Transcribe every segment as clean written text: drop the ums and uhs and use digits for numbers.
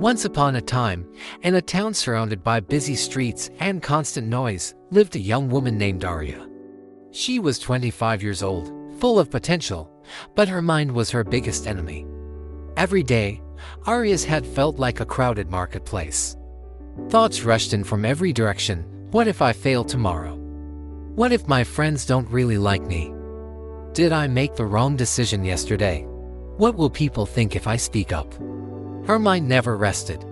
Once upon a time, in a town surrounded by busy streets and constant noise, lived a young woman named Arya. She was 25 years old, full of potential, but her mind was her biggest enemy. Every day, Arya's head felt like a crowded marketplace. Thoughts rushed in from every direction. What if I fail tomorrow? What if my friends don't really like me? Did I make the wrong decision yesterday? What will people think if I speak up? Her mind never rested.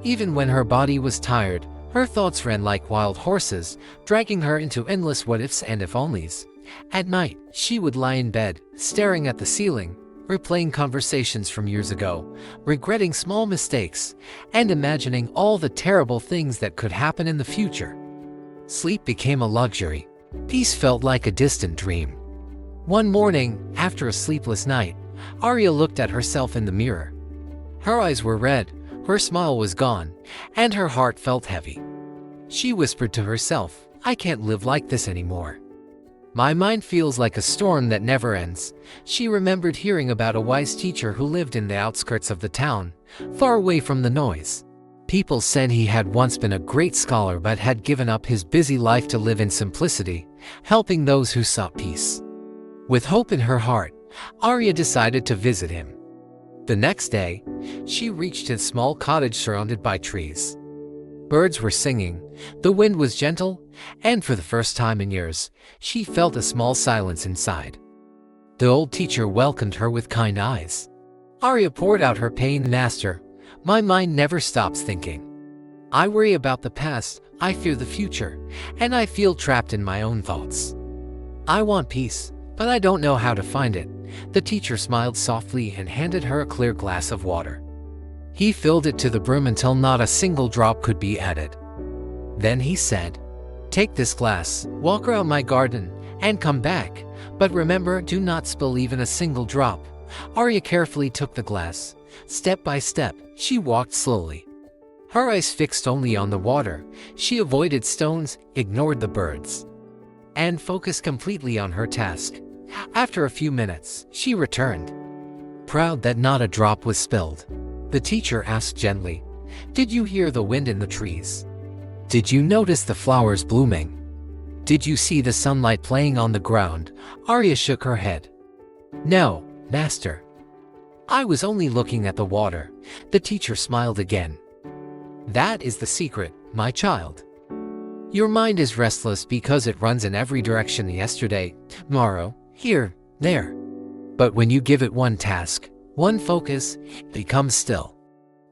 Even when her body was tired, her thoughts ran like wild horses, dragging her into endless what-ifs and if-onlys. At night, she would lie in bed, staring at the ceiling, replaying conversations from years ago, regretting small mistakes, and imagining all the terrible things that could happen in the future. Sleep became a luxury. Peace felt like a distant dream. One morning, after a sleepless night, Arya looked at herself in the mirror. Her eyes were red, her smile was gone, and her heart felt heavy. She whispered to herself, "I can't live like this anymore. My mind feels like a storm that never ends." She remembered hearing about a wise teacher who lived in the outskirts of the town, far away from the noise. People said he had once been a great scholar but had given up his busy life to live in simplicity, helping those who sought peace. With hope in her heart, Arya decided to visit him. The next day, she reached his small cottage surrounded by trees. Birds were singing, the wind was gentle, and for the first time in years, she felt a small silence inside. The old teacher welcomed her with kind eyes. Arya poured out her pain. "Master, my mind never stops thinking. I worry about the past, I fear the future, and I feel trapped in my own thoughts. I want peace, but I don't know how to find it." The teacher smiled softly and handed her a clear glass of water. He filled it to the brim until not a single drop could be added. Then he said, "Take this glass, walk around my garden, and come back. But remember, do not spill even a single drop." Arya carefully took the glass. Step by step, she walked slowly. Her eyes fixed only on the water, she avoided stones, ignored the birds, and focused completely on her task. After a few minutes, she returned, proud that not a drop was spilled. The teacher asked gently, "Did you hear the wind in the trees? Did you notice the flowers blooming? Did you see the sunlight playing on the ground?" Arya shook her head. "No, master. I was only looking at the water." The teacher smiled again. "That is the secret, my child. Your mind is restless because it runs in every direction: yesterday, tomorrow, here, there. But when you give it one task, one focus, it becomes still.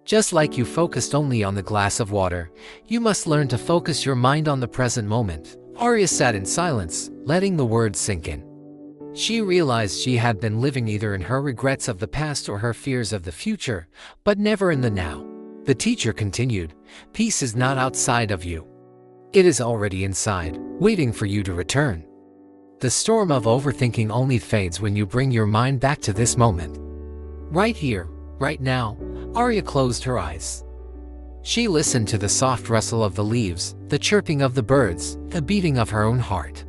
Just like you focused only on the glass of water, you must learn to focus your mind on the present moment." Arya sat in silence, letting the words sink in. She realized she had been living either in her regrets of the past or her fears of the future, but never in the now. The teacher continued, "Peace is not outside of you. It is already inside, waiting for you to return. The storm of overthinking only fades when you bring your mind back to this moment. Right here, right now." Arya closed her eyes. She listened to the soft rustle of the leaves, the chirping of the birds, the beating of her own heart.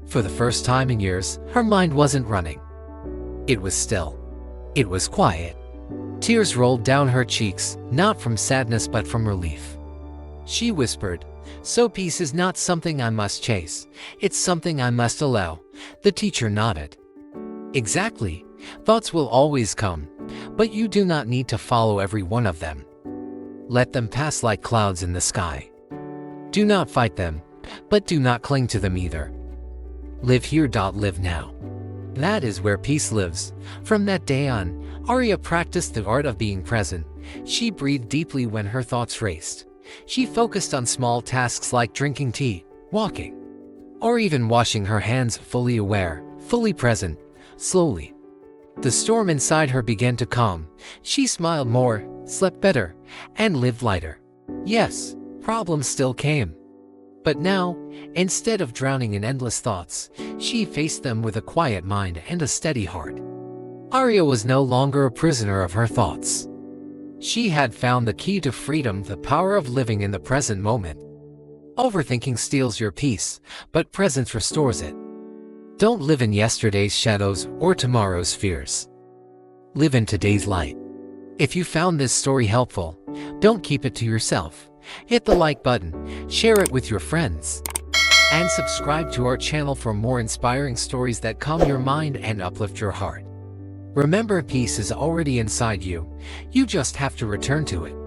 For the first time in years, her mind wasn't running. It was still. It was quiet. Tears rolled down her cheeks, not from sadness but from relief. She whispered, "So peace is not something I must chase, it's something I must allow." The teacher nodded. "Exactly. Thoughts will always come, but you do not need to follow every one of them. Let them pass like clouds in the sky. Do not fight them, but do not cling to them either. Live here. Live now. That is where peace lives." From that day on, Arya practiced the art of being present. She breathed deeply when her thoughts raced. She focused on small tasks like drinking tea, walking, or even washing her hands, fully aware, fully present. Slowly, the storm inside her began to calm. She smiled more, slept better, and lived lighter. Yes, problems still came. But now, instead of drowning in endless thoughts, she faced them with a quiet mind and a steady heart. Arya was no longer a prisoner of her thoughts. She had found the key to freedom, the power of living in the present moment. Overthinking steals your peace, but presence restores it. Don't live in yesterday's shadows or tomorrow's fears. Live in today's light. If you found this story helpful, Don't keep it to yourself. Hit the like button, share it with your friends, and subscribe to our channel for more inspiring stories that calm your mind and uplift your heart. Remember, peace is already inside you. You just have to return to it.